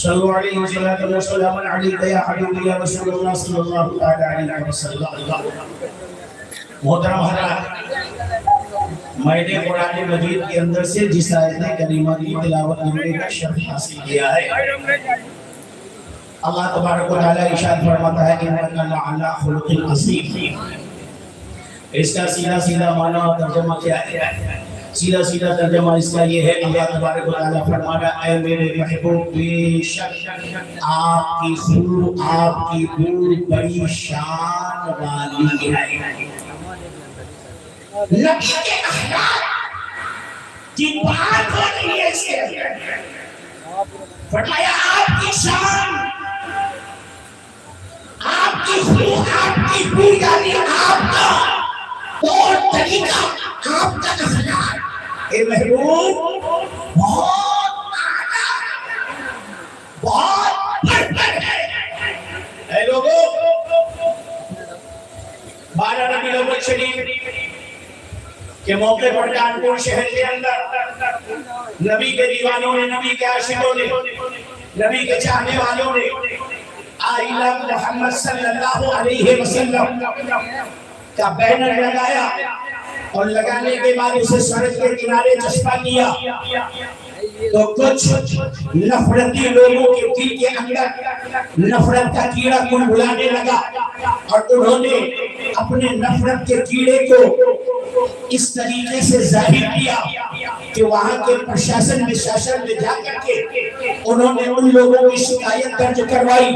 صلو علیہ وسلم وسلم علیکہ یا حبیب یا رسول اللہ صلی اللہ علیہ وسلم۔ محترم حضرات، میں نے قرآن مجید کے اندر سے جس آیت کریمہ کی تلاوت کرنے کا شرف حاصل کیا ہے، اللہ تبارک و تعالیٰ ارشاد فرماتا ہے انک لعلی خلق عظیم۔ اس کا سیدھا معنی اور ترجمہ کیا ہے؟ سیدھا ترجمہ اس کا یہ ہے، اللہ تبارک و تعالیٰ فرماتا ہے اے میرے محبوب بے شک آپ کی خلو آپ کی بو بڑی شان والی ہے۔ نبی کے اخلاق کی بات ہو رہی ہے، سے فرمایا آپ کی شان، آپ کی خلو آپ کی بو، یعنی آپ کا طور طریقہ، آپ کا اخلاق اے محبوب بہت اعلیٰ، بہت بڑھ ہے۔ اے لوگوں، 12 ربیع الاول شریف کے موقع پر کانپور شہر کے اندر نبی کے دیوانوں نے، نبی کے عاشقوں نے، نبی کے چاہنے والوں نے آئلہ محمد صلی اللہ علیہ وسلم کا بینر لگایا، اور لگانے کے بعد اسے سڑک کے کنارے چسپاں کیا، تو کچھ نفرتی لوگوں کے دل کے اندر نفرت کا کیڑا کنبھلانے لگا، اور انہوں نے اپنے نفرت کے کیڑے کو اس طریقے سے ظاہر کیا کہ وہاں کے پرشاسن میں شاشن میں جا کر کے انہوں نے ان لوگوں کی شکایت درج کروائی۔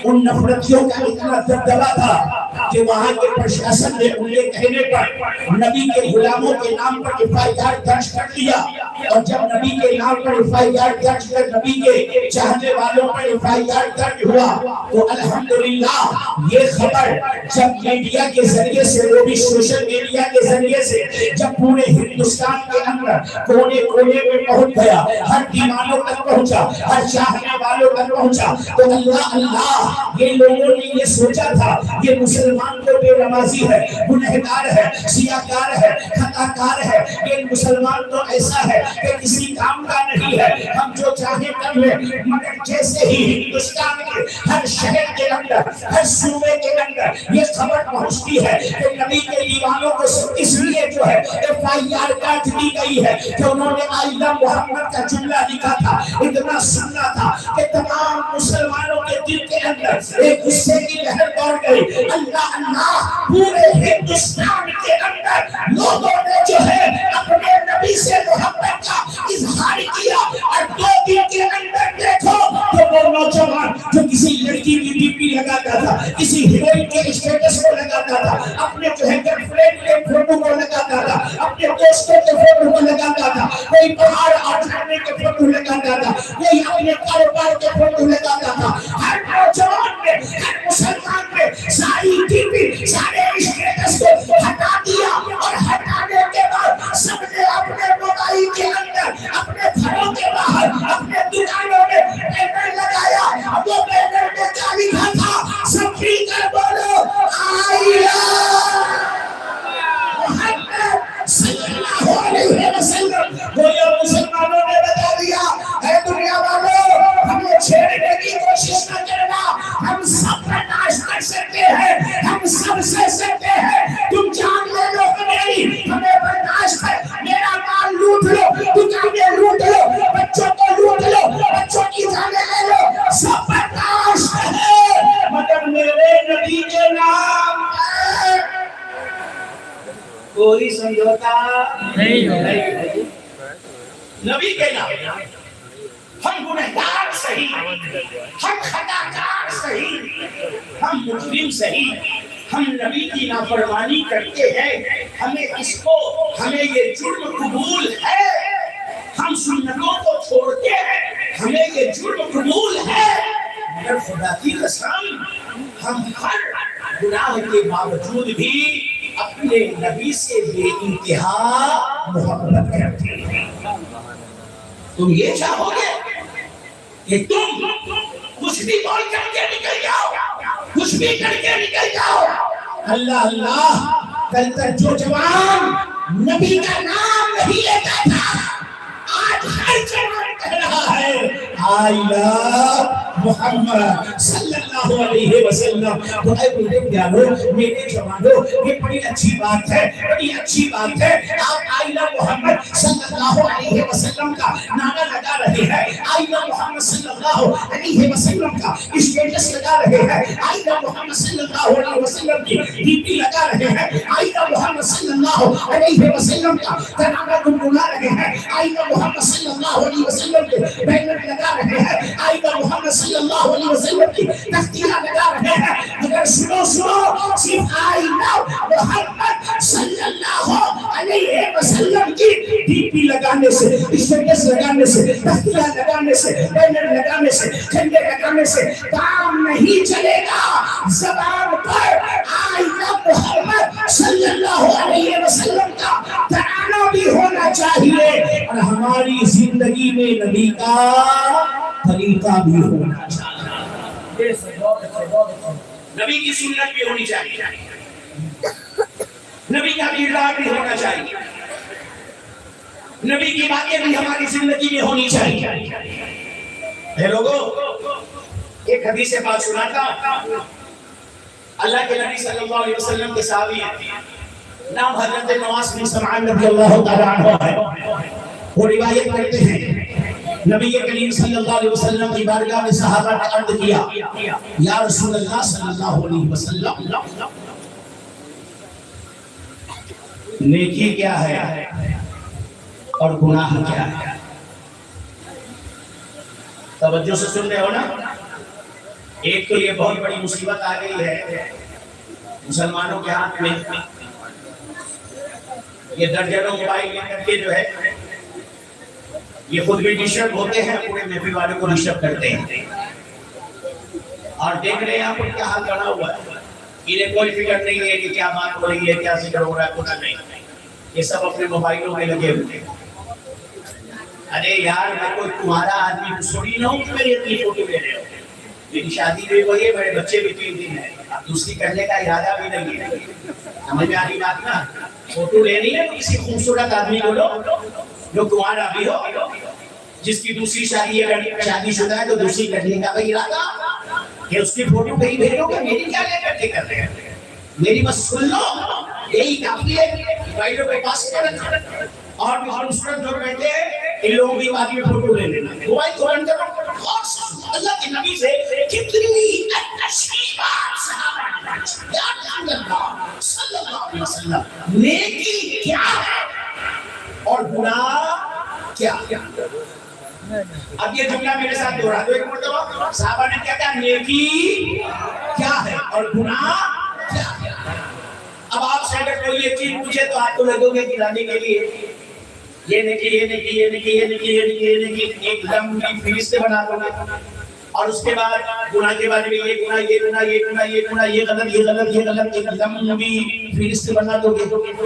ان نفرتیوں کا اتنا دبدبا تھا کہ وہاں کے پرشاسن نے ان کے کہنے پر نبی کے غلاموں کے نام پر FIR درج کر دیا، اور جب نبی کے نام پر FIR درج کر نبی کے چاہنے والوں پر FIR درج ہوا، تو الحمدللہ یہ خبر جب میڈیا کے ذریعے سے، وہ بھی سوشل میڈیا کے ذریعے سے، جب پورے ہندوستان کے اندر کونے کونے میں پہنچ گیا، ہر دیوانوں تک پہنچا، ہر چاہنے والوں تک پہنچا، تو اللہ یہ لوگوں نے یہ سوچا تھا یہ مسلمان تو بے نمازی ہے، گنہگار ہے، سیاہکار ہے، خطاکار ہے، یہ مسلمان تو ایسا ہے کہ کسی کام کا نہیں ہے، ہم جو چاہے کر لیں۔ مگر جیسے ہی ہندوستان کے ہر شہر کے اندر، ہر صوبے کے اندر یہ خبر پہنچتی ہے کہ نبی کے دیوانوں کو اس لیے جو ہے FIR کاٹ دی گئی ہے کہ انہوں نے آئلہ محمد کا جملہ لکھا تھا، اتنا سننا تھا کہ تمام مسلمانوں کے دل کے اندر ایک غصے کی لہر دوڑ گئی۔ اللہ پورے ہندوستان کے اندر لوگوں نے جو ہے اپنے نبی سے محبت کا اظہار کیا، اور 2 دن کے اندر دیکھو تو وہ نوجوان جو کسی لڑکی کی DP لگاتا تھا، کسی ہیروئن کے اسٹیٹس کو لگاتا تھا، اپنے جو ہے گرل فرینڈ کے فوٹو کو لگاتا تھا، اپنے دوستوں کے فوٹو کو لگاتا تھا، کوئی پہاڑ اور جھرنے کے فوٹو لگاتا تھا، کوئی اپنے کاروبار کے فوٹو لگاتا تھا۔ ہر نوجوان میں، ہر مسلمان میں ساری DP، سارے اسٹیٹس کو ہٹا دیا، اور ہٹانے کے بعد سب نے اپنے موبائل کے اندر، اپنے گھروں کے باہر، اپنے دکانوں میں بینر لگایا۔ وہ بینر میں کیا لکھا تھا؟ سب مل کر بولو آئلہ محمد صلی اللہ علیہ وسلم۔ گویا مسلمانوں نے بتا دیا اے دنیا والوں، ہمیں چھیڑنے کی کوشش نہ کرنا، ہم سب برداشت کر سکتے ہیں، ہم سب سہ سکتے ہیں، تم جان لے لو میری، ہمیں برداشت ہے، میرا مال لوٹ لو، دکانیں لوٹ لو، بچوں کو لوٹ لو، بچوں کی جانیں لے لو، سب برداشت ہے، مگر میرے نبی کے نام کوئی سمجھوتا نہیں ہے۔ نبی کے نام ہم گنہگار صحیح، ہم خطاکار صحیح، ہم مجرم صحیح، ہم نبی کی نافرمانی کرتے ہیں، ہمیں یہ جرم قبول ہے، ہم سنتوں کو چھوڑتے ہیں، ہمیں یہ جرم قبول ہے، مگر خدا کی قسم ہم ہر گناہ کے باوجود بھی اپنے نبی سے بے انتہا محبت کرتے ہیں۔ تم یہ چاہو گے کہ تم کچھ بھی بول کر کے نکل جاؤ، کچھ بھی کر کے نکل جاؤ؟ اللہ کل تک جو جوان نبی کا نام نہیں لیتا تھا، آج ہر جوان کہہ رہا ہے آئلہ محمد صلی اللہ علیہ وسلم. تو اے میرے پیارو میرے جوانو یہ بڑی اچھی بات ہے, بڑی اچھی بات ہے. آپ آئی لو محمد صلی اللہ علیہ وسلم کا نعرہ لگا رہے ہیں, آئی لو محمد صلی اللہ علیہ وسلم کا اسٹیٹس لگا رہے ہیں, آئی لو محمد صلی اللہ علیہ وسلم کی ڈی پی لگا رہے ہیں, آئی لو محمد صلی اللہ علیہ وسلم کا ترانہ گنگنا رہے ہیں, آئی لو محمد صلی اللہ علیہ وسلم کے بینر لگا رہے ہیں, آئی لو محمد صلی اللہ علیہ وسلم کی تختیاں لگا رہے ہیں. مگر سنو سنو, صرف آئی لو محمد صلی اللہ علیہ وسلم کی ڈی پی لگانے سے, اسٹیٹس لگانے سے, تختیاں لگانے سے, بینر لگانے سے, جھنڈے لگانے سے کام نہیں چلے گا. زبان پر آئی لو محمد صلی اللہ علیہ وسلم کا ترانہ بھی ہونا چاہیے, اور ہماری زندگی میں نبی کا طریقہ بھی ہونا چاہیے. نبی کی سنت بھی ہونی چاہیے, نبی کا کردار بھی ہونا چاہیے, نبی کی باتیں بھی ہماری زندگی میں ہونی چاہیے. اے لوگوں, ایک حدیث پاک سنا تھا. اللہ کے نبی صلی اللہ علیہ وسلم کے صحابی نام حضرت نواس بن سمعان رضی اللہ تعالیٰ عنہ ہے. وہ روایت کرتے ہیں نبی کریم صلی اللہ علیہ وسلم کی بارگاہ میں صحابہ نے عرض کیا, یا رسول اللہ صلی اللہ علیہ وسلم, نیکی کیا ہے اور گناہ کیا ہے؟ توجہ سے سن رہے ہو نا. ایک تو یہ بہت بڑی مصیبت آ گئی ہے مسلمانوں کے ہاتھ میں, یہ درجنوں موبائل لے کر کے جو ہے یہ خود بھی ڈسٹرب ہوتے ہیں, پورے محفل والوں کو ڈسٹرب کرتے ہیں, اور دیکھ رہے ہیں آپ کیا حال بنا ہوا ہے. انہیں کوئی فکر نہیں ہے کہ کیا بات ہو رہی ہے, کیا ذکر ہو رہا ہے, پتہ نہیں. یہ سب اپنے موبائلوں میں لگے ہوئے ہیں. ارے یار, میں کوئی تمہارا آدمی تھوڑی نہ ہوں کہ میری اپنی فوٹو لے رہے ہو. میری شادی بھی ہوئی ہے, میرے بچے بھی 3 دن ہیں, اب دوسری کرنے کا ارادہ بھی نہیں ہے. سمجھ میں آ رہی بات نا. فوٹو لینی ہے تو کسی خوبصورت آدمی کو لو جو تمہارا بھی ہو, جس کی دوسری شادی اگر شادی شدہ ہے تو دوسری کرنے کا بھی ارادہ, کہ اس کی فوٹو کہیں بھیجو گے. میری کیا لے کر کے کر رہے ہیں, میری بس سن لو, یہی کافی ہے. موبائلوں کے پاس اور بھی خوبصورت لوگ بیٹھے ہیں, ان لوگوں کی بات میں فوٹو لے لینا. موبائل کو بند کرو. اللہ کے نبی سے کتنی اچھی بات صحابہ صلی اللہ علیہ وسلم, نیکی کیا ہے اور گناہ کیا ہے. اب یہ جملہ میرے ساتھ دوہرا دو ایک مرتبہ. صحابہ نے کیا کہا, نیکی کیا ہے اور گناہ کیا ہے. اب آپ سے اگر کوئی یہ چیز پوچھے تو آپ کو لگو گے گرانے کے لیے یہ نیکی, یہ نیکی, یہ نیکی, یہ نیکی, یہ نیکی, یہ نیکی, ایک لمبی فہرست بنا دو گے, اور اس کے بعد گناہ کے بارے میں یہ گناہ, یہ گناہ, یہ گناہ, یہ گناہ, یہ غلط, یہ غلط, یہ غلط, ایک لمبی فہرست بنا دو گے.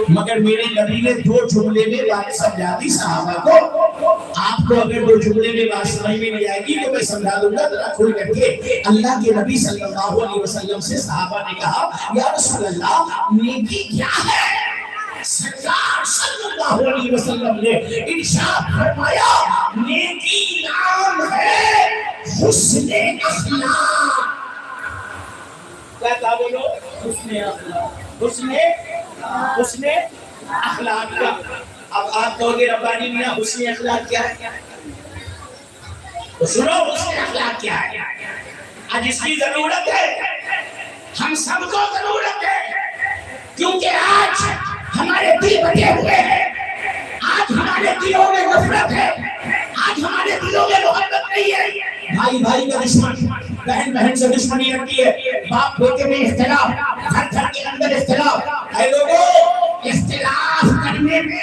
مگر میرے نبی نے 2 جملے میں بات سمجھا دی صحابہ کو. آپ کو اگر 2 جملے میں بات سمجھ میں نہیں آئے گی تو میں سمجھا دوں گا ذرا کھول کر کے. اللہ کے نبی صلی اللہ علیہ وسلم سے صحابہ نے کہا, یا رسول اللہ, نیکی کیا ہے؟ سرکار صلی اللہ علیہ وسلم نے ارشاد فرمایا, نیکی نام ہے حسن اخلاق. کیا بولو, حسن اخلاق, حسن اخلاق کا. اب آپ کہو گے ربانی میاں حسن اخلاق کیا ہے, تو سنو حسن اخلاق کیا ہے. آج اس کی ضرورت ہے, ہم سب کو ضرورت ہے, کیونکہ آج ہمارے دل بٹے ہوئے ہیں, آج ہمارے دلوں میں نفرت ہے, آج ہمارے دلوں میں محبت نہیں ہے. بھائی بھائی کا دشمن, بہن بہن سے دشمنی رکھتی ہے, باپ بیٹے میں اختلاف, گھر گھر کے اندر اختلاف. اے لوگوں, اختلاف کرنے میں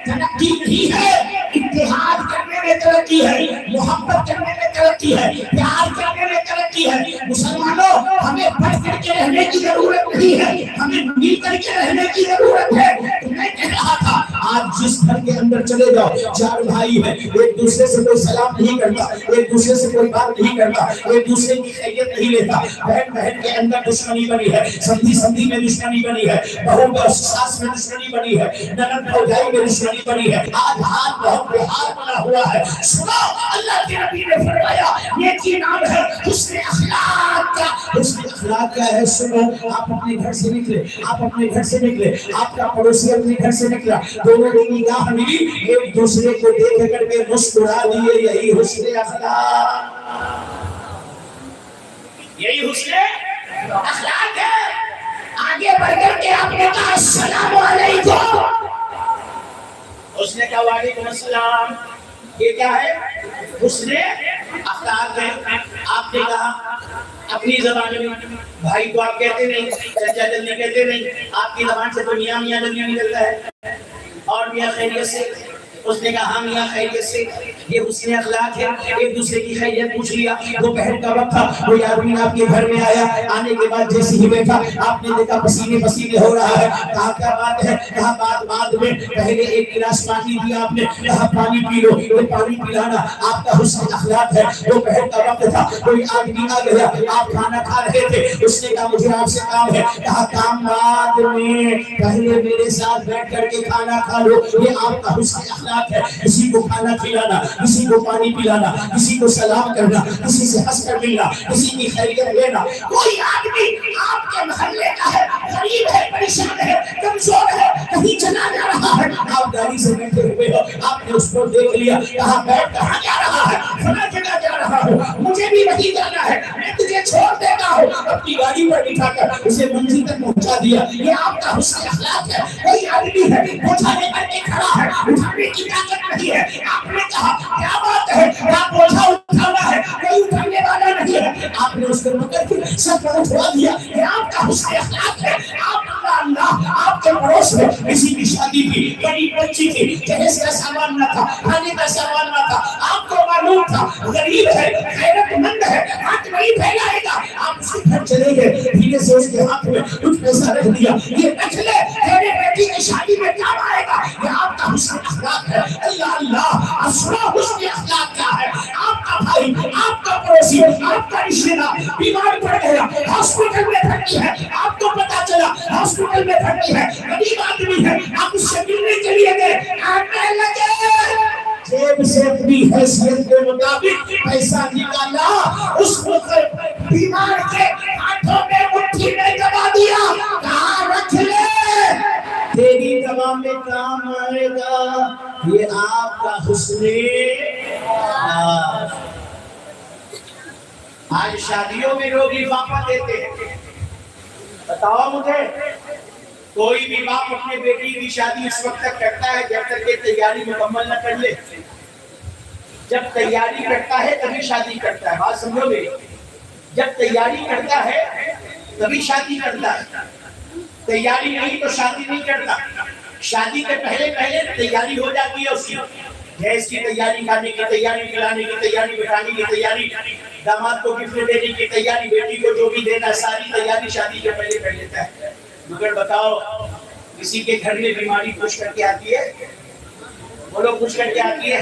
ترقی نہیں ہے, اتحاد کرنے میں ترقی ہے, محبت کرنے میں ترقی ہے, پیار کرنے میں ترقی ہے. مسلمانوں, ہمیں بڑھ کر کے رہنے کی ضرورت نہیں ہے, ہمیں مل کر کے رہنے کی ضرورت ہے. میں کہہ رہا تھا آج جس گھر کے اندر چلے جاؤ 4 بھائی ہیں، ایک دوسرے سے کوئی سلام نہیں کرتا، ایک دوسرے سے کوئی بات نہیں کرتا، ایک دوسرے کی خیریت نہیں لیتا، بہن بہن کے اندر دشمنی بنی ہے، سندھی سندھی میں دشمنی بنی ہے، بہو ساس میں دشمنی بنی ہے، نند بھوجائی میں دشمنی بنی ہے، آج ہاتھ بہت بہار بنا ہوا ہے۔ سنو، اللہ کے نبی نے فرمایا نیکی نام ہے حسن اخلاق کا۔ حسن اخلاق کیا ہے؟ سنو، آپ اپنے گھر سے نکلے، آپ اپنے گھر سے نکلے، آپ کا پڑوسی اپنے گھر سے نکلا، دونوں کی نگاہ ملی، ایک دوسرے کو دیکھ کر کے مسکرا دیے، یہی حسن اخلاق، یہی حسن اخلاق ہے۔ آگے بڑھ کر کے آپ نے کہا السلام علیکم، اس نے کہا وعلیکم السلام، یہ کیا ہے؟ حسن اخلاق ہے۔ آپ نے کہا اپنی زبان میں، بھائی کو آپ کہتے نہیں، چچا جلدی کہتے نہیں، آپ کی زبان سے تو میاں میاں جلدی نکلتا ہے، اور میاں خیریت سے، اس نے کہا ہاں میاں خیریت سے، یہ حسن اخلاق ہے۔ ایک دوسرے کی خیریت پوچھ لیا۔ دوپہر کا وقت تھا، کوئی آدمی آپ کے گھر میں آیا، آنے کے بعد جیسے ہی بیٹھا آپ نے دیکھا پسینے پسینے ہو رہا ہے، کہا کیا بات ہے؟ کہا بعد میں پہلے ایک گلاس پانی دیا آپ نے، کہا پانی پی لو، یہ پانی پلانا آپ کا حسن اخلاق ہے۔ دوپہر کا وقت تھا، کوئی آدمی آ گیا، آپ کھانا کھا رہے تھے، اس نے کہا مجھے آپ سے کام ہے، کہا کام بعد میں، پہلے میرے ساتھ بیٹھ کر کے کھانا کھا لو، یہ آپ کا حسن اخلاق ہے۔ کسی کو کھانا کھلانا، کسی کو پانی پلانا، کسی کو سلام کرنا، کسی سے ہنس کر ملنا، کسی کی خیریت لینا۔ کوئی آدمی آپ کے محلے کا ہے، غریب ہے، پریشان ہے، کمزور ہے، کہیں چلا جا رہا ہے، آپ گاڑی سے بیٹھے ہوئے ہو، آپ نے اس کو دیکھ لیا، کہا میں کہاں جا رہا ہے؟ فلاں جگہ جا رہا ہوں، مجھے بھی وہیں جانا ہے، میں تجھے چھوڑ دیتا ہوں، اپنی گاڑی پر بٹھا کر اسے منزل تک پہنچا دیا۔ یہ آپ کا حسن اخلاق ہے۔ کوئی آدمی ہے بوجھا لے کر کے کھڑا ہے، اٹھانے کی طاقت نہیں ہے، آپ نے کہا کیا بات ہے؟ کیا بوجھا اٹھانا ہے؟ کوئی اٹھانے والا نہیں ہے، آپ نے اس کو پکڑ کے سر پر اٹھوا دیا۔ یہ آپ کا حسن اخلاق ہے۔ اللہ آپ کے پڑوس میں کسی کی شادی تھی، بڑی بچی تھی، جہیز کا سامان نہ تھا، کھانے کا سامان نہ تھا، آپ کو معلوم تھا غریب ہے، خیرت مند ہے، ہاتھ نہیں پھیلائے گا، آپ اس کے گھر چلے گئے، دھیرے سے اس کے ہاتھ میں کچھ پیسہ رکھ دیا، یہ رکھ لے تیرے بیٹی کی شادی میں کام آئے گا۔ یہ آپ کا حسن اخلاق ہے۔ اللہ اصلا حسن اخلاق کیا ہے؟ آپ کا بھائی، آپ کا پڑوسی، آپ کا رشتہ دار بیمار پڑ گیا، ہاسپٹل میں بھرتی ہے، آپ کو پتا چلا ہاسپٹل میں بھرتی ہے، غریب آدمی ہے، آپ اس سے ملنے کے لیے گئے، آنے لگے، جیب سے اپنی حیثیت کے مطابق پیسہ نکالا، اس بیمار کے ہاتھوں میں مٹھی میں دبا دیا، کہاں رکھ لے، تیری دوا میں کام آئے گا۔ یہ آپ کا حسن اخلاق۔ آج شادیوں میں لوگ لفافہ دیتے ہیں، بتاؤ مجھے، کوئی بھی باپ اپنے بیٹی کی شادی اس وقت تک کرتا ہے جب تک کہ تیاری مکمل نہ کر لے۔ جب تیاری کرتا ہے تبھی شادی کرتا ہے، بات سمجھو میری، جب تیاری کرتا ہے تبھی شادی کرتا ہے، تیاری نہیں تو شادی نہیں کرتا۔ شادی کے پہلے تیاری ہو جاتی ہے اس کی، جہیز کی تیاری، کھانے کی تیاری، کھلانے کی تیاری، بٹھانے کی تیاری، داماد کو گفٹ دینے کی تیاری، بیٹی کو جو بھی دینا، ساری تیاری شادی کے پہلے کر لیتا ہے۔ مگر بتاؤ کسی کے گھر میں بیماری پوچھ کر کے آتی ہے، وہ لوگ پوچھ کر کے آتی ہے،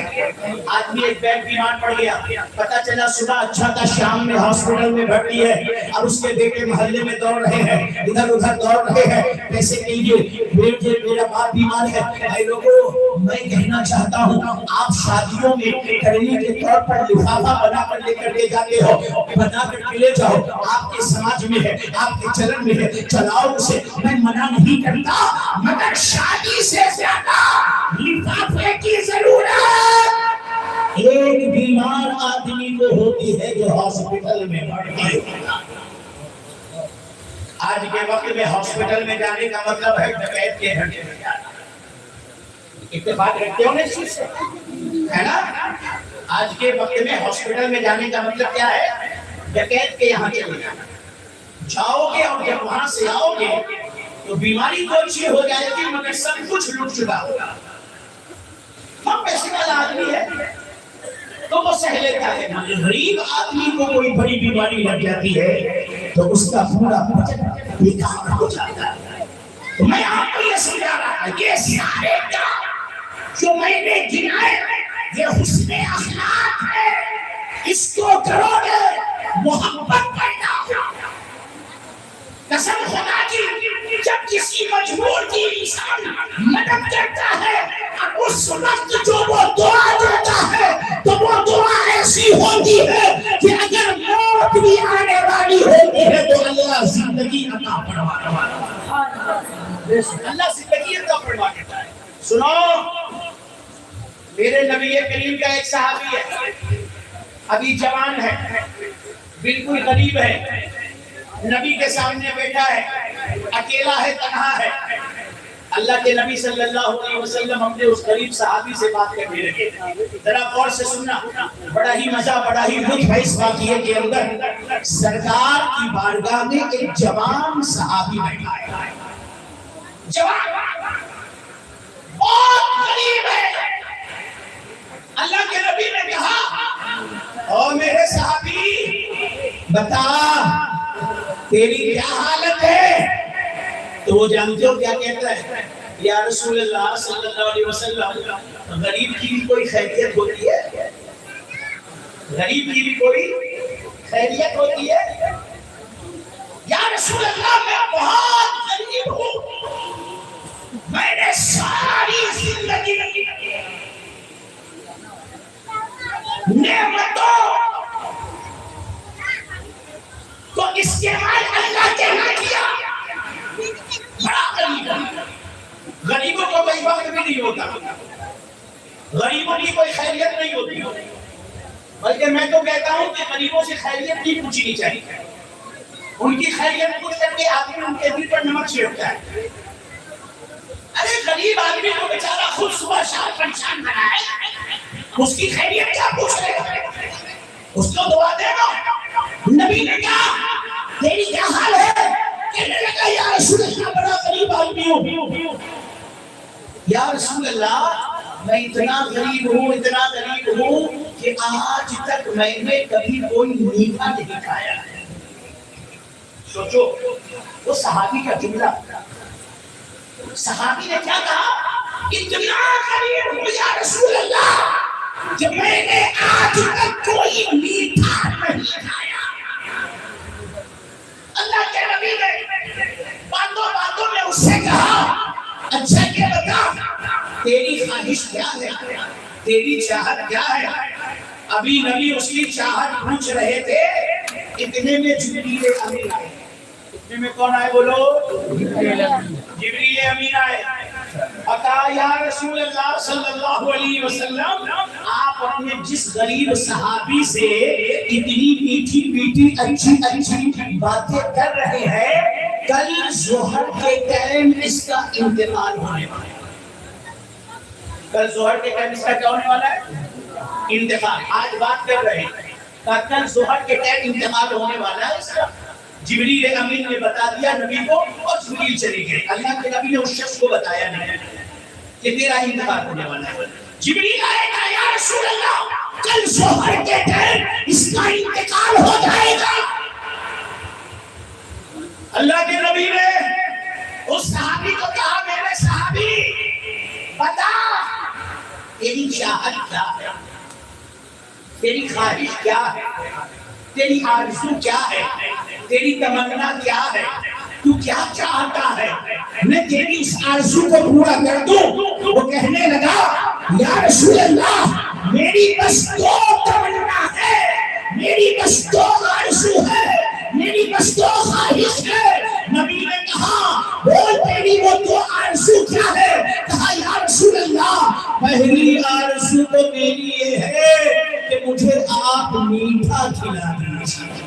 آدمی ایک بیٹھ بیمار پڑ گیا، پتا چلا صبح اچھا تھا، شام میں ہاسپٹل میں بھرتی ہے، اب اس کے بیٹے محلے میں دوڑ رہے ہیں، ادھر ادھر دوڑ رہے ہیں، پیسے کے لیے، بیٹے میرا باپ بیمار ہے۔ بھائی لوگوں، میں کہنا چاہتا ہوں، آپ شادیوں میں کرنے کے طور پر لفافہ بنا کر لے کر کے جاتے ہو، بنا کر کے لے جاؤ، آپ کے سماج میں ہے، آپ کے چلن میں ہے، چلاؤ اسے، میں منع نہیں کرتا، مگر شادی سے زیادہ لفافے کی ضرورت ایک بیمار آدمی کو ہوتی ہے جو ہاسپٹل میں بھرتی ہوتا ہے۔ آج کے وقت میں ہاسپٹل میں جانے کا مطلب ہے ڈکیت کے گھر میں جانا۔ اتفاق رکھتے ہو نا اس چیز سے، ہے نا؟ آج کے وقت میں ہاسپٹل میں جانے کا مطلب کیا ہے؟ ڈکیت کے یہاں چلے جانا۔ جاؤ گے اور جب وہاں سے آؤ گے تو بیماری تو اچھی ہو جائے گی مگر سب کچھ لٹ چکا ہوگا۔ ہم پیسے والا آدمی ہے تو وہ سہ لیتا ہے، غریب آدمی کو کوئی بڑی بیماری لگ جاتی ہے تو اس کا پورا بجٹ بیکار ہو جاتا ہے۔ میں آپ کو یہ سمجھا رہا ہوں، یہ سارے کام جو میں نے گنائے یہ حسن اخلاق ہے، اس کو کرو گے محبت پیدا ہوگا۔ قسم خدا کی جب کسی مجبور کی انسان مدد کرتا ہے اور اس وقت جو وہ دعا دیتا ہے تو وہ دعا ایسی ہوتی ہے کہ اگر موت بھی آنے والی ہوتی ہے تو اللہ زندگی عطا فرماتا ہے، اللہ زندگی عطا فرما دیتا ہے۔ سنو، میرے نبی کریم کا ایک صحابی ہے، ابھی جوان ہے، بالکل غریب ہے، نبی کے سامنے بیٹھا ہے، اکیلا ہے، تنہا ہے۔ اللہ کے نبی صلی اللہ علیہ وسلم ہم نے اس غریب صحابی سے بات کرنے لگے۔ ذرا غور سے سننا، بڑا ہی مزہ، بڑا ہی لطف ہے اس واقعے کے اندر۔ سرکار کی بارگاہ میں ایک جوان صحابی بیٹھا ہے، جوان بہت غریب ہے۔ اللہ کے نبی نے کہا، او میرے صحابی بتا تیری کیا حالت ہے؟ تو وہ جانتے ہو کیا کہتا ہے؟ یا رسول اللہ صلی اللہ علیہ وسلم، غریب کی بھی کوئی خیریت ہوتی ہے؟ غریب کی بھی کوئی خیریت ہوتی ہے؟ یا رسول اللہ میں بہت غریب ہوں، میں نے ساری زندگی نعمتوں کو استعمال اللہ کے نہ کیا، بڑا غریب ہے۔ غریبوں کو کوئی وقت بھی نہیں ہوتا، غریبوں کی کوئی خیریت نہیں ہوتی، بلکہ میں تو کہتا ہوں کہ غریبوں سے خیریت نہیں پوچھنی چاہیے۔ ان کی خیریت پوچھ کر کے آدمی ان کے دل پر نمک چھڑکتا ہے۔ ارے غریب آدمی کو بیچارہ خود صبح شام پریشان بنا ہے، اس کی خیریت کیا پوچھ رہے ہیں؟ اس کو دعا دے گا۔ نبی نے کہا تیری کیا حال ہے؟ کہنے لگا یا رسول اللہ بڑا غریب آدمی ہوں۔ یا رسول اللہ میں اتنا غریب ہوں، اتنا غریب ہوں کہ آج تک میں نے کبھی کوئی میٹھا نہیں کھایا ہے۔ سوچو وہ صحابی کا جملہ، صحابی نے کیا کہا؟ اتنا غریب ہوں یا رسول اللہ کہ میں نے آج تک کوئی میٹھا نہیں کھایا۔ اللہ کے نبی نے باتوں باتوں میں اس سے کہا اچھا یہ بتا تیری خواہش کیا ہے، تیری چاہت کیا ہے؟ ابھی نبی اس کی چاہت پوچھ رہے تھے، اتنے میں جبریل امین آئے۔ اتنے میں کون آئے بولو؟ جبریل امین آئے۔ کہا یا رسول اللہ صلی اللہ علیہ وسلم آپ اپنے جس غریب صحابی سے اتنی میٹھی میٹھی اچھی اچھی باتیں کر رہے ہیں، کل ظہر کے ٹائم اس کا انتقال ہونے والا ہے۔ کل ظہر کے ٹائم اس کا کیا ہونے والا ہے؟ انتقال۔ آج بات کر رہے ہیں، کل ظہر کے ٹائم انتقال ہونے والا ہے اس کا۔ جبریل امین نے بتا دیا نبی کو اور جبریل چلے گئے۔ اللہ کے نبی نے اس شخص کو بتایا نہیں کہ تیرا انتقال ہونے والا ہے۔ جبریل آئے گا یا رسول اللہ کل ظہر کے ٹائم اس کا انتقال ہو جائے گا۔ اللہ کے نبی نے اس صحابی کو کہا میرے صحابی بتا تیری چاہت کیا ہے، تیری خواہش کیا ہے، تیری آرزو کیا ہے، تیری تمنا کیا ہے، تو کیا چاہتا ہے، میں تیری اس آرزو کو پورا کر دوں۔ وہ کہنے لگا یا رسول اللہ میری بس دو تمنا ہے، میری بس دو آرزو ہے، میری بس دو خواہش ہے۔ نبی نے کہا بول تیری وہ دو آرزو کیا ہے؟ کہا یا رسول اللہ پہلی آرزو تو میری یہ ہے کہ مجھے آپ میٹھا کھلا دیجیے۔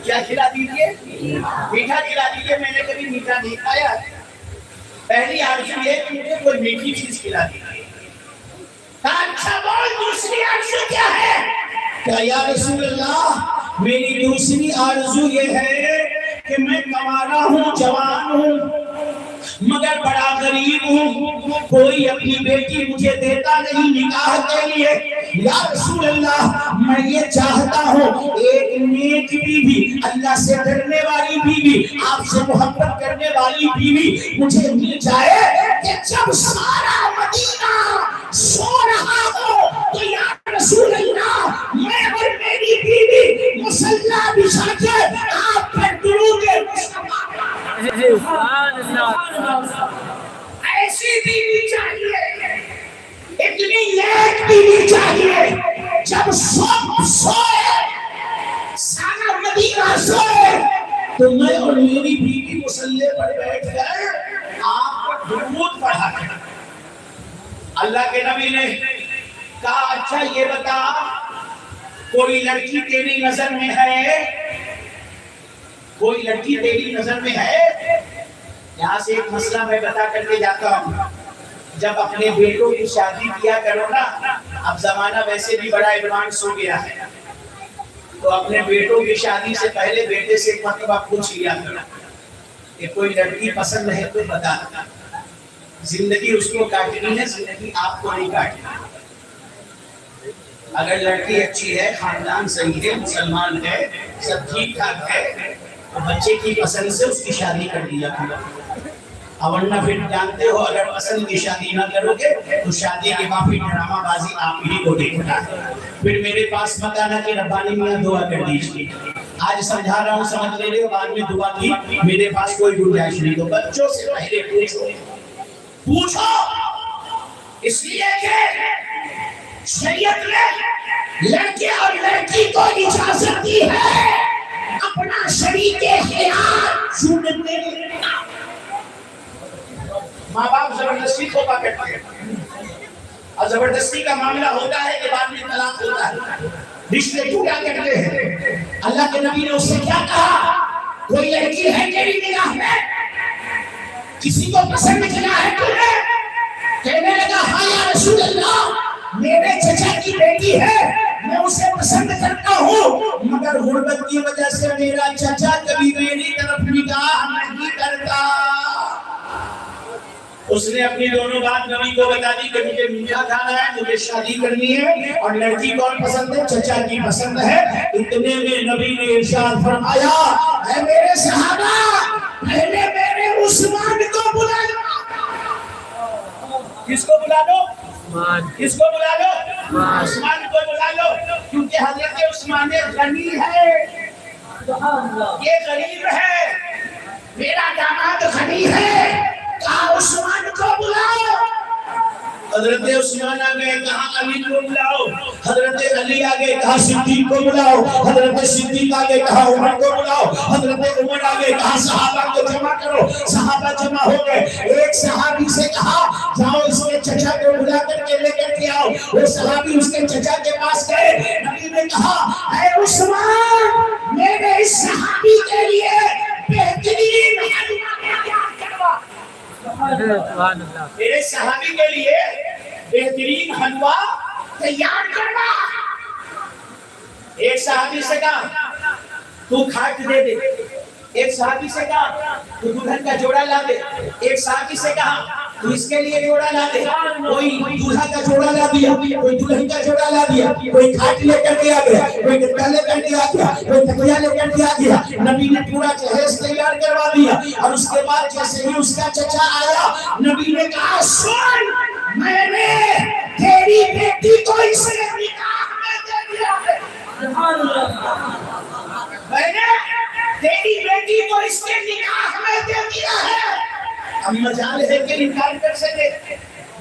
کیا کھلا دیجیے؟ میٹھا کھلا دیجیے۔ میں نے کبھی میٹھا نہیں کھایا، پہلی آرزو یہ کہ مجھے کوئی میٹھی چیز کھلا دیجیے۔ اچھا بول دوسری آرزو کیا ہے؟ کہ یا رسول اللہ میری دوسری آرزو یہ ہے کہ میں کمانا ہوں، جوان ہوں، مگر بڑا غریب ہوں، کوئی اپنی بیٹی مجھے دیتا نہیں نکاح کے لیے۔ یا رسول اللہ میں یہ چاہتا ہوں ایک نیک نیک بیوی, اللہ سے ڈرنے والی بیوی, آپ سے محبت کرنے والی بیوی مجھے مل جائے کہ جب سارا مدینہ سو رہا ہو تو یا رسول اللہ میں اور میری بیوی مصلی بچھا کے آپ پر درود مصطفیٰ ایسی بیوی چاہیے, اتنی نیک بیوی چاہیے جب سب سوئے سارا مدینہ سوئے تو میں اور میری بیوی مصلی پر بیٹھ گئے آپ پر درود پڑھا کریں. اللہ کے نبی نے کہا اچھا یہ بتا کوئی لڑکی تیری نظر میں ہے, کوئی لڑکی تیری نظر میں ہے؟ یہاں سے ایک مسئلہ میں بتا کر کے جاتا ہوں. جب اپنے بیٹوں کی شادی کیا کرو نا, اب زمانہ ویسے بھی بڑا ایڈوانس ہو گیا ہے, تو اپنے بیٹوں کی شادی سے پہلے بیٹے سے ایک مرتبہ پوچھ لیا کرو کہ کوئی لڑکی پسند ہے تو بتا, زندگی اس کو کاٹنی ہے, زندگی آپ کو نہیں کاٹنی. اگر لڑکی اچھی ہے, خاندان صحیح ہے, مسلمان ہے, سب ٹھیک ٹھاک ہے, تو بچے کی پسند سے اس کی شادی کر دیا کرو. ورنہ پھر جانتے ہو اگر پسند کی شادی نہ کرو گے تو شادی کے بعد پھر ڈرامہ بازی آپ ہی کو دیکھنا ہے. پھر میرے پاس مت آنا کہ ربانی میاں دعا کر دیجیے, آج سمجھا رہا ہوں سمجھ لے رہے ہو, بعد میں دعا کی میرے پاس کوئی گنجائش نہیں. تو بچوں سے پہلے پوچھو, اس لیے کہ شریعت نے لڑکے اور لڑکی کو اجازت دی ہے اپنا شریک حیات چھوڑنے. ماں باپ زبردستی کو پکڑتے ہیں, اور زبردستی کا معاملہ ہوتا ہے کہ بعد میں طلاق ہوتا ہے, رشتے ٹوٹا کرتے ہیں. اللہ کے نبی نے اس سے کیا کہا, کوئی لڑکی ہے تیری نگاہ میں, کسی کو پسند کیا ہے تو نے؟ کہنے لگا ہاں یا رسول اللہ میرے چچا کی بیٹی ہے, میں اسے پسند کرتا ہوں, مگر غربت کی وجہ سے میرا چچا کبھی میری طرف نگاہ نہیں کرتا. اس نے اپنی دونوں بات نبی کو بتا دی کہ مجھے میٹھا کھانا ہے, مجھے شادی کرنی ہے, اور لڑکی کون پسند ہے؟ چچا کی پسند ہے. اتنے میں نبی نے ارشاد فرمایا اے میرے صحابہ پہلے میرے عثمان کو بلا لو. کس کو بلا لو؟ کس کو بلا لو؟ عثمان کو بلا لو, کیونکہ حضرت عثمان غنی ہے, یہ غریب ہے, میرا داماد غنی ہے, کہا عثمان کو بلاؤ. حضرت عثمان آگئے, کہا علی کو بلاؤ. حضرت علی آگئے, کہا صدیق کو بلاؤ. حضرت صدیق آگئے, کہا عمر کو بلاؤ. حضرت عمر آگئے, کہا صحابہ کو جمع کرو. صحابہ جمع ہو گئے. ایک صحابی سے کہا جاؤ اس کے چچا کو بلا کر کے لے کر کے آؤ. وہ صحابی اس کے چچا کے پاس گئے. نبی نے کہا اے عثمان میرے اس صحابی کے لیے بہترین میرے صحابی کے لیے بہترین حلوہ تیار کرنا. ایک صحابی سے کہا تو کھاٹ دے دے, ایک صحابی سے کہا تو دلہن کا جوڑا لا دے, ایک صحابی سے کہا تو اس کے لیے جوڑا لا دے. کوئی دلہا کا جوڑا لا دیا, کوئی دلہن کا جوڑا لا دیا, کوئی کھاٹ لے کر کے آ گیا, کوئی گٹا لے کر کے آ گیا, کوئی تکیا لے کر کے آ گیا. نبی نے پورا جہیز تیار کروا دیا, اور اس کے بعد جیسے ہی اس کا چچا آیا نبی نے کہا سن میں نے تیری بیٹی کو اس نے نکاح میں دے دیا ہے. میں نے تیری بیٹی کو اس کے نکاح میں دے دیا ہے. اب مجال ہے کہ انکار کر سکے,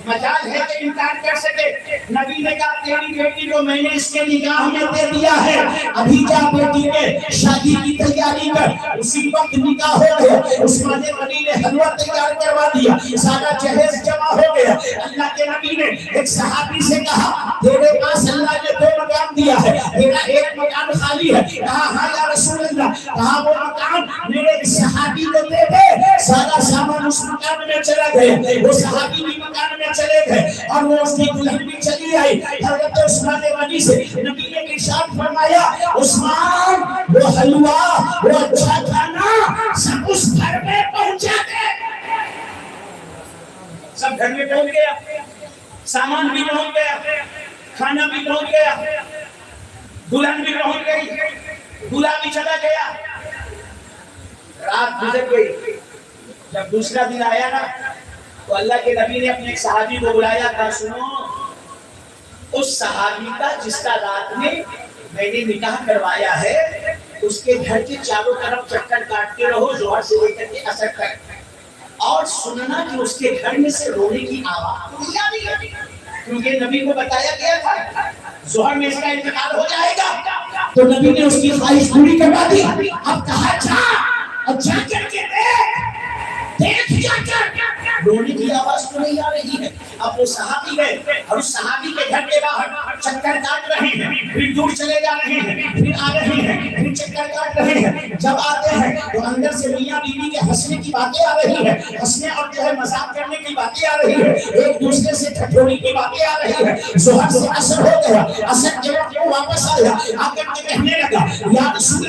مجال ہے کہ انکار کر سکے. نبی نے کہا تیری بیٹی کو میں نے اس کے نکاح میں دے دیا ہے, ابھی جا بیٹی کے شادی کی تیاری کر. اسی وقت نکاح ہو گیا. عثمان غنی نے حلوہ تیار کروا دیا, سارا جہیز جمع ہو گیا. اللہ کے نبی نے ایک صحابی سے کہا تیرے پاس اللہ نے 2 مکان دیا ہے, تیرا ایک مکان خالی ہے. کہا ہاں یا رسول اللہ. کہا وہ مکان میرے صحابی کو دے دے. سارا سامان اس مکان میں چلا گیا. وہ صحابی بھی مکان میں چلے گئے, اور وہ اس کی دلہن بھی چلی آئی. حضرت عثمان غنی سے نبی نے ارشاد فرمایا عثمان وہ حلوہ وہ اچھا کھانا سب اس گھر میں پہنچا دے. سب گھر میں پہنچ گیا, سامان بھی پہنچ گیا, کھانا بھی پہنچ گیا, دلہن بھی پہنچ گئی. دولہا بھی چلا گیا، رات گزر گئی، جب دوسرا دن آیا نا تو اللہ کے نبی نے اپنے ایک صحابی کو بلایا، کہا سنو اس صحابی کا جس کا رات میں نے نکاح کروایا ہے اس کے گھر کے چاروں طرف چکر کاٹتے رہو ظہر سے لے کر کے عصر تک، اور سننا کہ اس کے گھر میں سے رونے کی آواز آ رہی ہے، کیونکہ نبی کو بتایا گیا تھا ظہر میں اس کا انتقال ہو جائے گا، تو نبی نے اس کی خواہش پوری کروا دی۔ اب کہا جا کر کے دیکھ جا کر رونے کی آواز تو نہیں آ رہی ہے۔ اب وہ صحابی ہے اور اس صحابی کے گھر کے باہر چکر کاٹ رہے ہیں، پھر دور چلے جا رہے ہیں، پھر آ رہے ہیں، پھر چکر کاٹ رہے ہیں، جب آتے ہیں تو اندر سے میاں بیوی کے ہنسنے کی باتیں آ رہی ہیں، ہنسنے اور جو ہے مذاق کرنے کی باتیں آ رہی ہیں، ایک دوسرے سے ٹھٹولی کی باتیں آ رہی ہیں۔ ظہر سے عصر ہو گیا، عصر کے وقت وہ واپس آیا، آ کر کے کہنے لگا یا رسول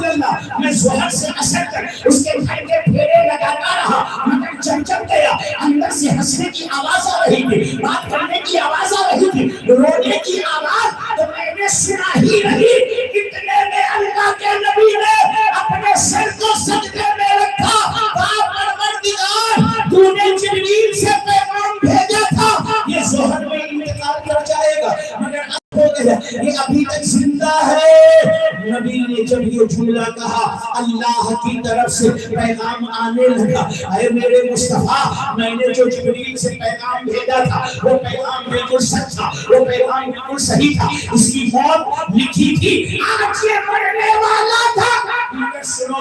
اللہ میں ظہر سے عصر تک اس کے گھر کے پھیرے لگاتا رہا، مگر جب گیا اندر سے ہنسنے کی آواز آ رہی تھی، بات کرنے کی آواز آ رہی تھی، رونے کی آواز تو میں نے سنا ہی نہیں۔ اتنے میں اللہ کے نبی نے اپنے سر کو سجدے میں رکھا، کہا پروردگار تو نے جبریل سے پیغام بھیجا تھا یہ ظہر میں انتقال کر جائے گا مگر اب ہو گیا، یہ ابھی تک زندہ ہے۔ نبی نے جب یہ جملہ کہا اللہ کی طرف سے پیغام آنے لگا، اے میرے مصطفیٰ میں نے جو جبریل سے پیغام بھیجا تھا وہ پیغام بالکل سچ تھا، وہ پیغام بالکل صحیح تھا، اس کی موت لکھی تھی، آج یہ مرنے والا تھا۔ مگر سنو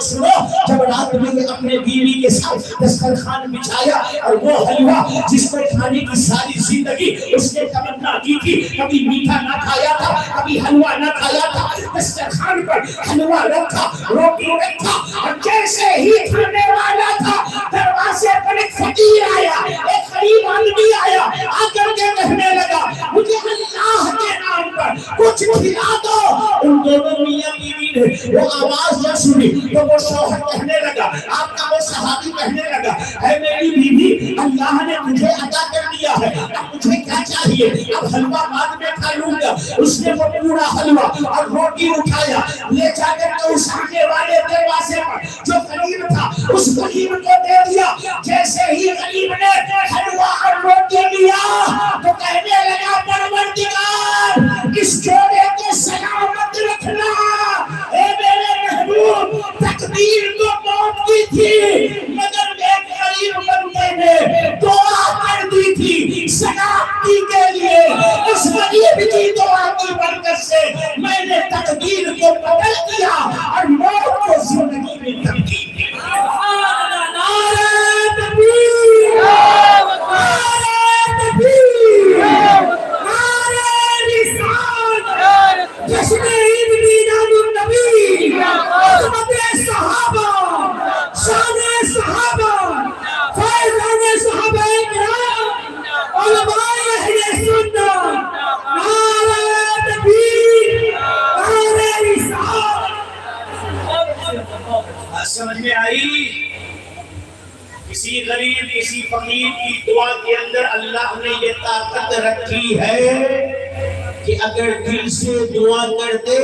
جب رات میں اپنے بیوی کے ساتھ دسترخوان بچھایا اور وہ حلوہ جس کو کھانے کی ساری زندگی اس نے تمنا کی تھی، کبھی میٹھا نہ کھایا تھا، کبھی حلوہ نہ کھایا تھا، دسترخوان پر حلوہ رکھا، روٹی رکھا، اور جیسے ہی کھانے والا تھا دروازے پر ایک فقیر آیا، ایک غریب آدمی آیا، آ کر کے کہنے لگا مجھے اللہ کے نام پر کچھ کھلا دو۔ ان دونوں میاں بیوی نے وہ آواز نہ سنی تو وہ شوہر کہنے لگا، آپ کا وہ صحابی کہنے لگا اے میری بیوی اللہ نے مجھے عطا کر دیا ہے، اب مجھے کیا چاہیے، اب حلوہ بعد میں کھا لوں گا۔ اس نے وہ پورا حلوہ اور روٹی اٹھایا، لے جا کر کے اس آنے والے دروازے پر جو غریب تھا اس غریب کو دے دیا۔ جیسے ہی غریب نے حلوہ اور روٹی لیا تو کہنے لگا پروردگار اس جوڑے کو سلامت رکھنا، اے میرے محبوب تقدیر تو موت کی تھی مگر ایک غریب بندے نے دعا کر دی تھی سلامتی کے لیے، اس غریب کی دعا کی برکت سے میں نے تقدیر کو بدل دیا اور موت کو زندگی میں تبدیل کیا۔ نعرہ تکبیر، نعرہ تکبیر، نعرہ رسالت، جشن عید میلاد النبی، عظمت صحابہ، شان صحابہ، فیضان صحابہ کرام، علماء اہل سنت، نعرہ تکبیر، نعرہ رسالت۔ سمجھ میں آئی؟ کسی غریب کسی فقیر کی دعا کے اندر اللہ نے یہ طاقت رکھی ہے کہ اگر دل سے دعا کر دے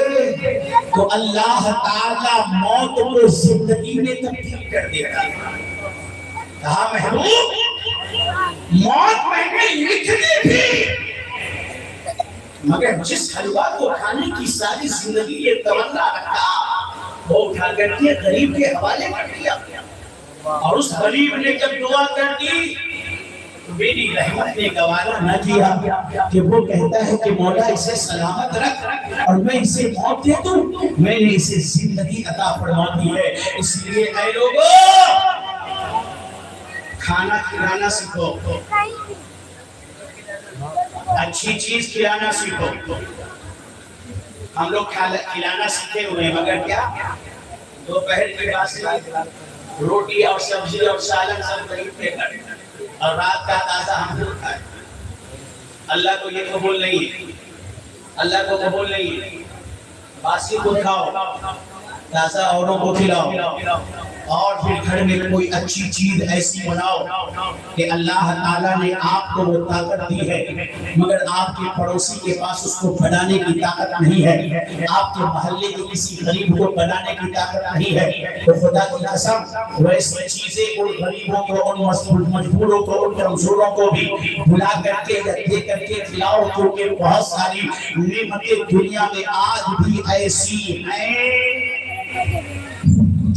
تو اللہ تعالیٰ موت کو زندگی میں تبدیل کر دیتا ہے۔ کہا محبوب موت میں نے لکھ دی تھی مگر جس حلوہ کو کھانے کی ساری زندگی یہ تمنا رکھا وہ اٹھا کر کے غریب کے حوالے کر دیا، اور اس غریب نے جب دعا کر دی تو میری رحمت نے گوارا نہ کیا کہ وہ کہتا ہے کہ مولا اسے سلامت رکھ اور میں اسے موت دے دوں، میں نے اسے زندگی عطا فرما دی ہے۔ اس لیے اے لوگو کھانا کھلانا سیکھو، اچھی چیز کھلانا سیکھو۔ ہم لوگ کھلانا سیکھے ہوئے ہیں مگر کیا دوپہر کے بعد سے روٹی اور سبزی اور سالن سب خریدتے ہیں اور رات کا تازہ ہم لوگ کھائیں۔ اللہ کو یہ قبول نہیں ہے، اللہ کو قبول نہیں ہے۔ باسی کو کھاؤ، تازہ اوروں کو کھلاؤ، اور پھر گھر میں کوئی اچھی چیز ایسی بناؤ کہ اللہ تعالیٰ نے آپ کو وہ طاقت دی ہے مگر آپ کے پڑوسی کے پاس اس کو بنانے کی طاقت نہیں ہے، آپ کے محلے کے کسی غریب کو بنانے کی طاقت نہیں ہے، تو خدا کی قسم ویسی چیزیں ان غریبوں کو، ان مجبوروں کو، ان کمزوروں کو بھی بلا کر کے یا دے کر کے کھلاؤ، کیونکہ بہت ساری نعمتیں دنیا میں آج بھی ایسی ہیں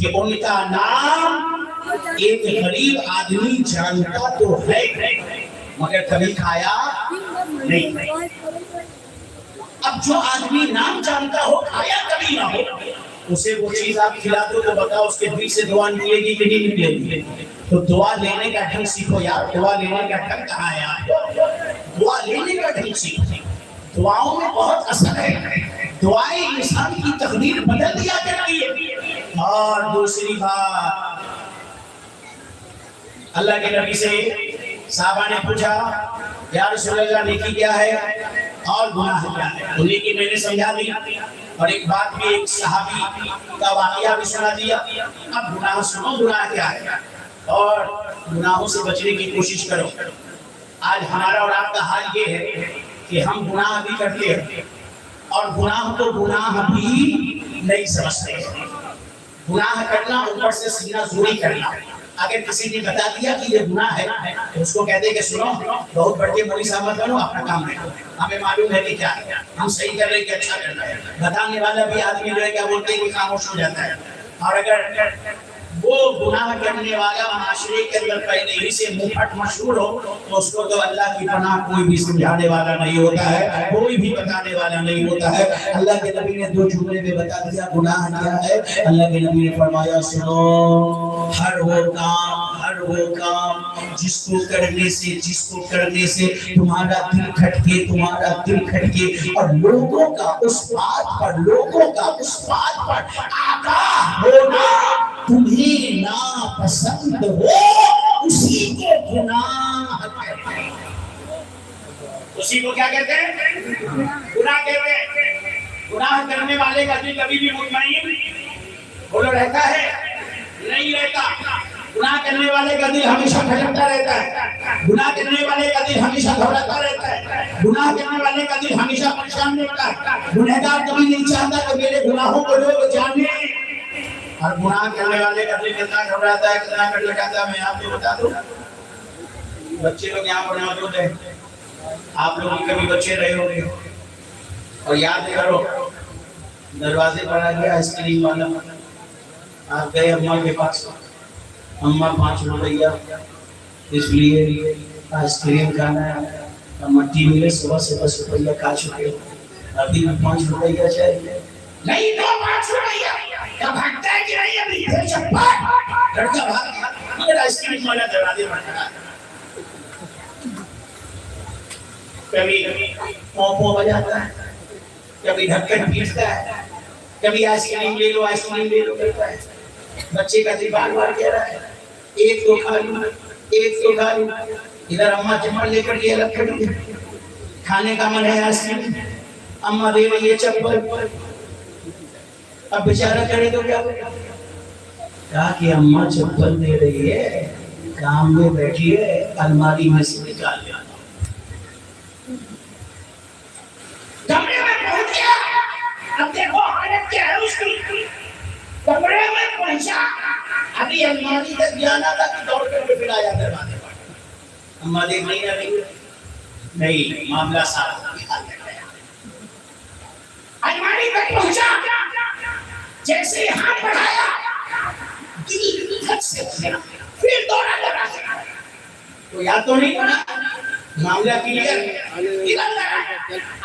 کہ ان کا نام ایک غریب آدمی جانتا تو ہے مگر کبھی کھایا نہیں۔ اب جو آدمی نام جانتا ہو کھایا کبھی نہ ہو، اسے وہ چیز آپ کھلا دو تو بتاؤ اس کے دل سے دعا نکلے گی کہ نہیں نکلے گی؟ تو دعا لینے کا ڈھنگ سیکھو یار، دعا لینے کا ڈھنگ کہاں ہے آپ؟ دعا لینے کا ڈھنگ سیکھو، دعاؤں میں بہت اثر ہے، دعائیں انسان کی تقدیر بدل دیا کرتی ہے۔ اور دوسری بات، اللہ کے نبی سے صحابہ نے پوچھا یا رسول اللہ نیکی کیا ہے اور گناہ کیا ہے؟ انہیں کی میں نے سمجھا دیا، اور ایک بات بھی، ایک صحابی کا واقعہ بھی سنا دیا۔ اب گناہ سنو، گناہ کیا ہے اور گناہوں سے بچنے کی کوشش کرو۔ آج ہمارا اور آپ کا حال یہ ہے کہ ہم گناہ بھی کرتے ہیں اور گناہ کو گناہ بھی نہیں سمجھتے ہیں۔ گناہ کرنا اوپر سے سینہ زوری کرنا، اگر کسی نے بتا دیا کہ یہ گناہ ہے تو اس کو کہتے ہیں کہ سنو بہت بڑھ کے مولوی صاحب مت بنو، اپنا کام ہے، ہمیں معلوم ہے کہ کیا ہے، ہم صحیح کر رہے ہیں کہ اچھا کرنا ہے۔ بتانے والا بھی آدمی جو ہے کیا بولتے ہیں کہ خاموش ہو جاتا ہے، اور اگر وہ گناہ کرنے والا معاشرے کے اندر پہلے ہی سے منہ پھٹ مشہور ہو تو اس کو تو اللہ کی پناہ کوئی بھی سمجھانے والا نہیں ہوتا ہے، کوئی بھی بتانے والا نہیں ہوتا ہے۔ اللہ کے نبی نے 2 جملے میں بتا دیا گناہ کیا ہے۔ اللہ کے نبی نے فرمایا سنو، ہر وہ کام جس کو کرنے سے تمہارا دل کھٹکے اور لوگوں کا اس بات پر آگاہ ہونا تمہیں ناپسند ہو، اسی کو گناہ کہتے ہیں۔ اسی کو کیا کہتے ہیں؟ گناہ کہتے ہیں۔ گناہ کرنے والے کا دل کبھی بھی مطمئن بولو رہتا ہے؟ نہیں رہتا۔ گناہ کرنے والے کا دل ہمیشہ کھٹکتا رہتا ہے، گناہ کرنے والے کا دل ہمیشہ گھبراتا رہتا ہے، گناہ کرنے والے کا دل ہمیشہ پریشان رہتا ہے۔ گنہگار کبھی نہیں چاہتا کہ میرے گناہوں کو لوگ جانیں، اور گناہ کرنے والے کا دل کتنا گھبراتا ہے، کتنا کٹ لگاتا ہے۔ میں آپ کو بتا دوں، بچے لوگ یہاں پر موجود ہیں، آپ لوگ بھی کبھی بچے رہے ہوں گے، اور یاد کرو دروازے پر آ گیا آئس کریم والا، آپ گئے اماں کے پاس، اماں 5 روپیہ اس لیے آئس کریم کھانا ہے، اماں ٹی وی صبح سے 10 روپیہ کھا چکے، ابھی 5 روپیہ چاہیے، نہیں تو 5 روپیہ کیا بھاگتا ہے کہ نہیں؟ ابھی پھر چپاٹ لڑکا بھاگ گیا مگر آئس کریم والا دروازے پر کھڑا، کبھی پوں بجاتا ہے، کبھی ڈھکن پیٹتا ہے، کبھی آئس کریم لے لو کرتا ہے۔ بچے کا دل بار بار کہہ رہا ہے ایک تو کھا لوں، ادھر اماں چپل لے کر کے الگ کھڑی ہے، کھانے کا من ہے آئس کریم، اماں دے رہی ہے چپل، اب بیچارہ کرے تو کیا ہوگا؟ کہا کہ اماں چپل دے رہی ہے، کام میں بیٹھی ہے، الماری میں سے نکال لیا، کمرے میں پہنچ گیا۔ اب دیکھو حالت کیا ہے اس کی، کمرے میں پہنچا، ابھی الماری تک جانا تھا کہ دوڑ کر کے پھر آیا دروازے پر، اماں دیکھ نہیں معاملہ سارا حال ہے۔ الماری تک پہنچا، جیسے ہاتھ بڑھایا دل دھک سے اٹھا، پھر دوڑا دروازے پر، تو یاد تو نہیں پڑا معاملہ کلیئر، ادھر لگا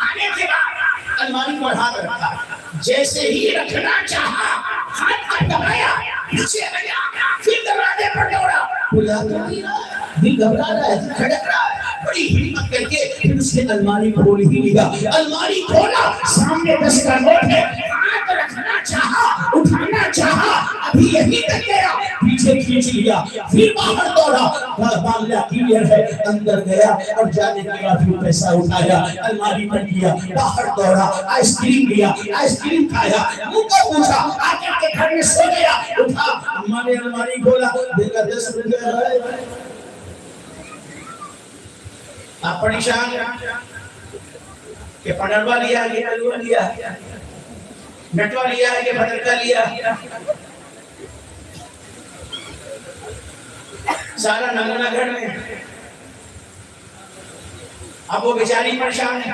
آنے کے بعد الماری پر ہاتھ رکھا، جیسے ہی رکھنا چاہا ہاتھ پر دبایا، پیچھے گیا، پھر دروازے پر دوڑا، بلا تو نہیں رہا، دل گھبرا رہا ہے، دل کھڑک رہا ہے، بڑی ہمت کر کے پھر اس نے الماری کھول ہی لیا، الماری کھولا، سامنے 10 کا نوٹ ہے، ہاتھ رکھنا چاہا، اٹھانا چاہا، ابھی یہی تک گیا، پیچھے کی کھینچ لیا، پھر باہر دوڑا، معاملہ کلیئر ہے، اندر گیا اور جانے کے بعد پھر پیسہ اٹھایا، الماری پر کیا، باہر دوڑا، آئس کریم لیا، آئس کریم کھایا، منہ کو پوچھا، آ کر کے گھر میں سو گیا، اٹھا اماں نے الماری کھولا، دیکھا 10 روپے ہے۔ آپ پریشان کہ پڑھوا لیا کہ علوہ لیا، نٹوا لیا کہ بھدرکا لیا، سارا نمونہ گھر میں۔ اب وہ بیچاری پریشان ہے،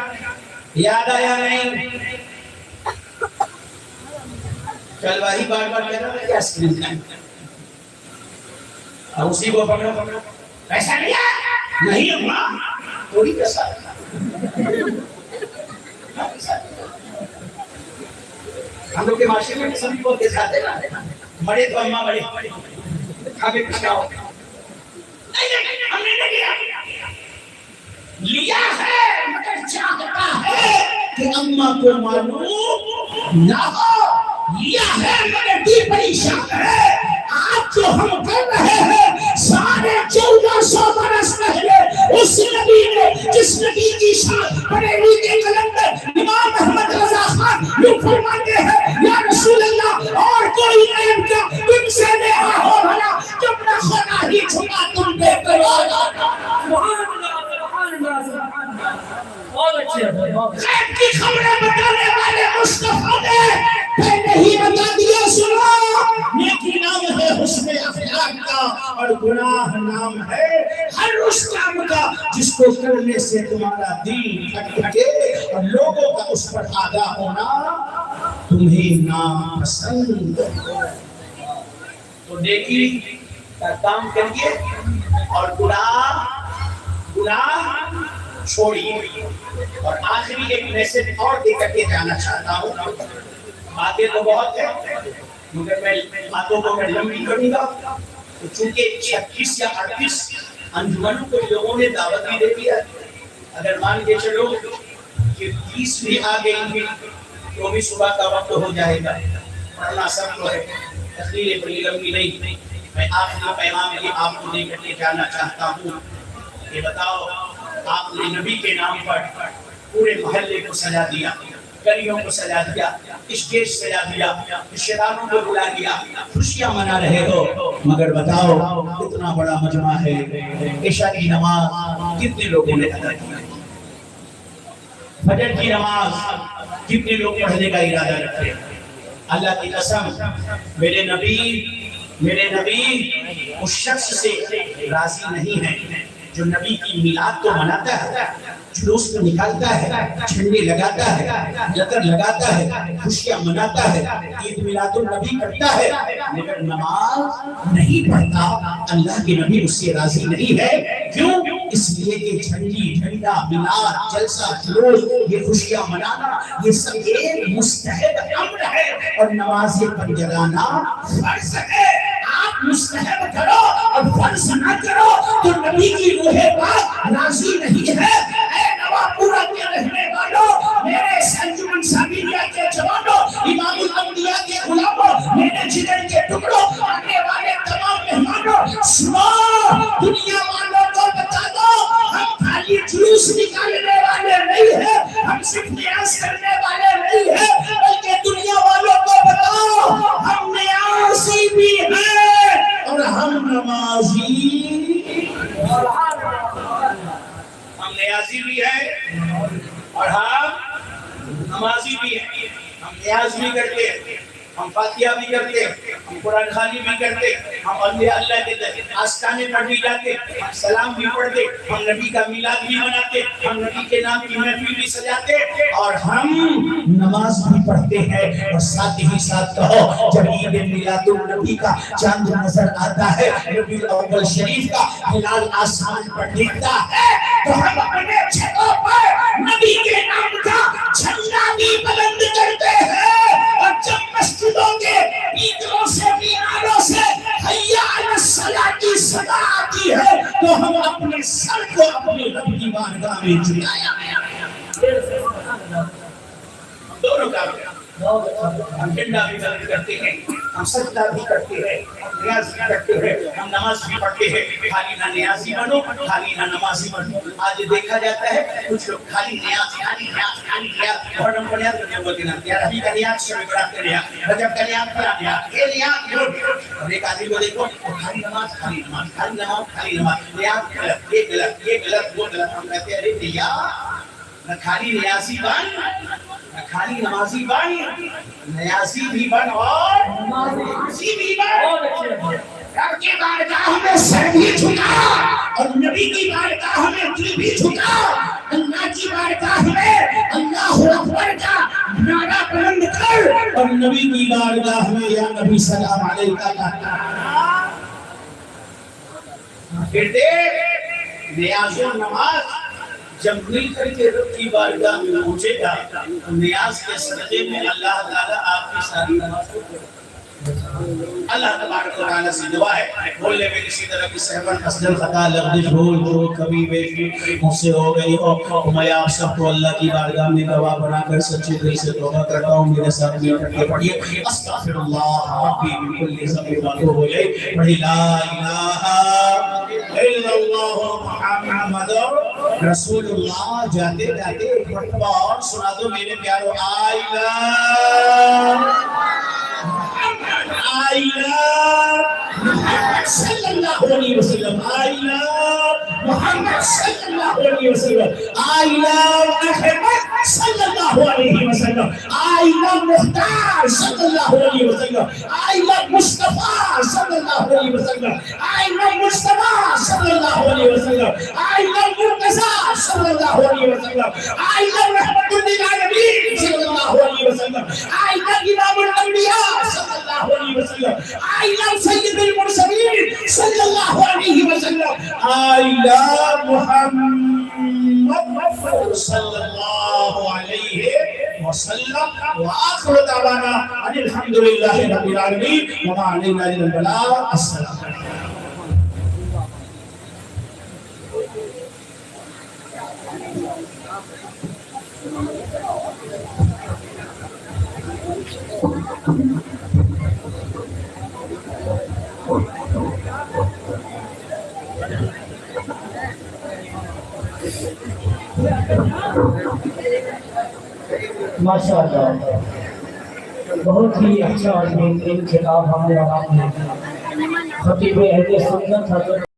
یاد آیا نہیں، چل واہی بار بار کہہ رہا ہے کیا اسکرین کھائیں، اب اسی کو پکڑو، پیسہ لیا نہیں اماں کوئی پیسہ ہم لوگ کے معاشرے میں سبھی کو دے جاتے نا، بڑے تو اماں بڑے ہمیں کچھ ہو نہیں ہم نے نہیں لیا ہے، مگر چاہتا ہے کہ اماں کو معلوم نہ ہو، لیا ہے مگر دی پریشان ہے۔ آج جو ہم کر رہے ہیں 1400 برس پہلے اس نبی نے، جس نبی کی شان بریلی کے کلندر امام احمد رضا خان یہ فرماتے ہیں یا رسول اللہ اور کوئی نعمت کا تم سے نیا ہو بھلا جب نہ خدا ہی چھپا تم بے پرواہ۔ غیب کی خبریں بتانے والے مصطفیٰ نے پہلے ہی بتا دیا، سنو نیکی نام ہے حسن اخلاق کا اور گناہ نام ہے ہر اس کام کا جس کو کرنے سے تمہارا دل پھٹے اور لوگوں کا اس پر آگاہ ہونا تمہیں ناپسند ہو۔ تو نیکی کا کام کریے اور گناہ چھوڑیے۔ اور آخری ایک میسج اور دے کر کے جانا چاہتا ہوں، باتیں تو بہت ہیں مگر میں باتوں کو میں لمبی کروں گا، تو چونکہ 36 یا 38 انجمنوں کو لوگوں نے دعوت بھی دے دیا، اگر مان کے چلو کہ 30 بھی آ گئی تو بھی صبح کا وقت ہو جائے گا، پڑھنا سب کو ہے، تقریر بڑی لمبی نہیں۔ میں آخری پیغام یہ آپ کو دے کر کے جانا چاہتا ہوں کہ بتاؤ آپ نے نبی کے نام پر پورے محلے کو سجا دیا، گلیوں کو سجا دیا، اسٹیج سجا دیا، رشتہ داروں کو بلا دیا، خوشیاں منا رہے ہو، مگر بتاؤ اتنا بڑا مجمع ہے، عشاء کی نماز کتنے لوگوں نے ادا کی، فجر کی نماز کتنے لوگ پڑھنے کا ارادہ رکھتے ہیں؟ اللہ کی قسم میرے نبی اس شخص سے راضی نہیں ہے جو نبی کی میلاد کو مناتا ہے، جلوس کو نکالتا ہے، جھنڈے لگاتا ہے، لطر لگاتا ہے، خوشیاں مناتا ہے، عید میلاد النبی کرتا ہے، مگر نماز نہیں پڑھتا۔ اللہ کے نبی اس سے راضی نہیں ہے، کیوں؟ اس لیے کہ جھنڈی، جھنڈا، میلاد، جلسہ، جلوس، یہ خوشیاں منانا یہ سب ایک مستحب امر ہے اور نماز یہ پر جگانا فرض ہے۔ آپ مستحب کرو اور فرض نہ کرو تو نبی کی روح پاک راضی نہیں ہے۔ اے نواب پورا کے رہنے والوں، میرے انجمن ثابتیہ کے جوانوں، امام الانبیاء کے غلاموں، میرے جگر کے ٹکڑوں، آنے والے تمام مہمانوں، سنو دنیا والوں کو بتا دو ہم خالی جلوس نکالنے والے نہیں ہیں، ہم صرف نیاز کرنے والے نہیں ہیں، بلکہ دنیا والوں کو بتاؤ ہم نیازی بھی ہیں اور ہم نمازی، ہم نیازی بھی ہیں اور ہم نمازی بھی ہیں۔ ہم نیاز بھی کرتے ہیں، ہم فاتحہ بھی کرتے، ہم قرآن خوانی بھی کرتے، ہم اولیاء اللہ کے آستانے پر بھی جاتے، ہم سلام بھی پڑھتے، ہم نبی کا میلاد بھی مناتے، ہم نبی کے نام کی محفل بھی سجاتے اور ہم نماز بھی پڑھتے ہیں۔ اور ساتھ ہی ساتھ کہو جب عید میلاد النبی کا چاند نظر آتا ہے، ربیع الاول شریف کا ہلال آسمان پر دکھتا ہے تو ہم اپنے چھتوں پر نبی کے نام کا جھنڈا بھی بلند کرتے ہیں، اور جب مسجدوں کے پیتروں سے میناروں سے حی علی الصلاۃ کی صدا آتی ہے تو ہم اپنے سر کو اپنے رب کی بارگاہ میں جھکایا دونوں کا ہم جھنڈا بھی بلند کرتے ہیں ہم سجدہ بھی کرتے ہیں، نیاز بھی کرتے ہیں، ہم نماز بھی پڑھتے ہیں، خالی نہ نیازی بنو، خالی نہ نمازی بنو۔ آج دیکھا جاتا ہے کچھ لوگ خالی نیاز اور ہم کو نیاز کرتے ہوتے ہیں یار ابھی کا نیاز سے بڑا کر لیا، رجب کا نیاز کیا نیاز، یہ نیاز جو اور ایک آدمی کو دیکھو خالی نماز خالی نماز خالی نماز خالی نماز، نیاز غلط، یہ غلط، یہ غلط، وہ غلط۔ ہم کہتے ہیں ارے بھیا نہ خالی نیازی بن، نہ خالی نمازی بن، نیازی بھی بن اور نمازی بھی بن۔ رب کی بارگاہ میں سر بھی جھکا اور نبی کی بارگاہ میں دل بھی جھکا، اللہ کی بارگاہ میں اللہ اکبر کا نعرہ بلند کر اور نبی کی بارگاہ میں یا نبی سلام علیکہ کا نعرہ پھر دیکھ نیاز و نماز جب مل کر کے رب کی بارگاہ میں پہنچے گا تو نیاز کے صدقے میں اللہ تعالیٰ آپ کی ساری نماز کو اللہ تبارک و تعالیٰ سے دعا ہے بولنے میں کسی طرح کی سہون اصل خطا لفظ بھول جو کبھی بیشی مجھ سے ہو گئی ہو تو میں آپ سب کو اللہ کی بارگاہ میں گواہ بنا کر سچے دل سے توبہ کرتا ہوں۔ میرے ساتھ میں اٹھ کے پڑھیے استغفر اللہ ربی من کل ذنب واتوب الیہ، پڑھی لا الہ الا اللہ محمد رسول اللہ۔ جاتے جاتے ایک مرتبہ اور سنا دو میرے پیارو آئلہ محمد صلی اللہ علیہ وسلم، آئلہ محمد صلی اللہ علیہ وسلم، آئلہ احمد صلی اللہ علیہ وسلم، آئلہ مختار صلی اللہ علیہ وسلم، آئلہ مصطفیٰ صلی اللہ علیہ وسلم، آئلہ مصطفیٰ صلی اللہ علیہ وسلم، آئلہ مرتضیٰ صلی اللہ علیہ وسلم، آئلہ رحمت للعالمین صلی اللہ علیہ وسلم، آئلہ امام الانبیاء صلی اللہ علیہ وسلم، آئلہ سید المرسلین صلی اللہ علیہ وسلم، آئلہ محمد صلی اللہ علیہ وسلم۔ وآخر دعوانا ان الحمدللہ رب العالمین وما علینا الا البلاغ۔ السلام علیکم۔ ماشاءاللہ بہت ہی اچھا اور بہترین خطاب ہم نے خطیب اہل سنت حضرت